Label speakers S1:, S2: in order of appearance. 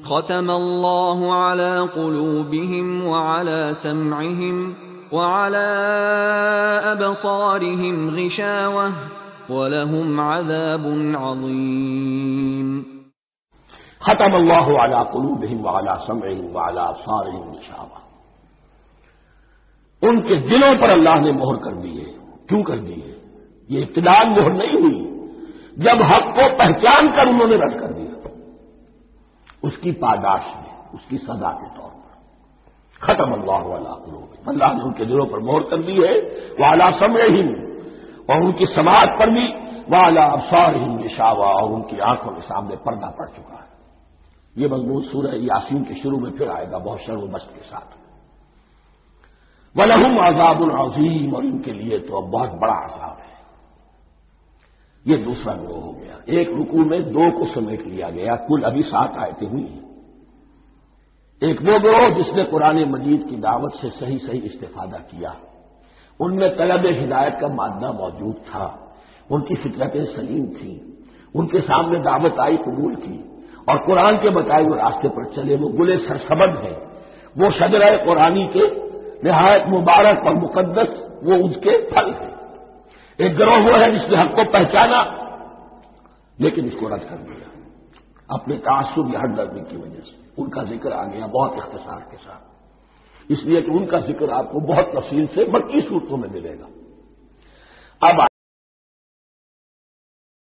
S1: ختم اللہ علی قلوبہم وعلی سمعہم وعلی ابصارہم غشاوہ وَلَهُمْ عَذَابٌ عَظِيمٌ
S2: ختم اللہ علی قلوبہم وعلی سمعہم وعلی ابصارہم غشاوہ، ان کے دلوں پر اللہ نے مہر کر دی ہے۔ کیوں کر دی ہے؟ یہ ابتداءً مہر نہیں ہوئی، جب حق کو پہچان کر انہوں نے رد کر دیا، اس کی پاداش میں، اس کی سزا کے طور پر۔ ختم اللہ علی قلوبہم، اللہ نے ان کے دلوں پر مہر کر دی ہے، وعلی سمعہم، اور ان کی سماعت پر بھی، وعلی ابصارہم غشاوہ، اور ان کی آنکھوں کے سامنے پردہ پڑ چکا ہے۔ یہ مضمون سورہ یاسین کے شروع میں پھر آئے گا بہت شر و بست کے ساتھ۔ وَلَهُمْ عَذَابٌ عَظِيمٌ، اور ان کے لیے تو اب بہت بڑا عذاب ہے۔ یہ دوسرا گروہ ہو گیا، ایک رکوع میں دو کو سمیٹ لیا گیا، کل ابھی 7 آیتیں ہوئی ہیں۔ ایک وہ گروہ جس نے قرآن مجید کی دعوت سے صحیح استفادہ کیا، ان میں طلب ہدایت کا مادہ موجود تھا، ان کی فطرتیں سلیم تھیں، ان کے سامنے دعوت آئی، قبول کی، اور قرآن کے بتائے ہوئے راستے پر چلے۔ وہ گلے سرسبز ہیں، وہ شجرہ قرآنی کے نہایت مبارک اور مقدس وہ اس کے پھل ہیں۔ ایک گروہ وہ ہے جس نے حق کو پہچانا لیکن اس کو رد کر دیا اپنے تعصب یا ہمدردی کی وجہ سے۔ ان کا ذکر آ گیا بہت اختصار کے ساتھ، اس لیے کہ ان کا ذکر آپ کو بہت تفصیل سے مکی صورتوں میں ملے گا۔ اب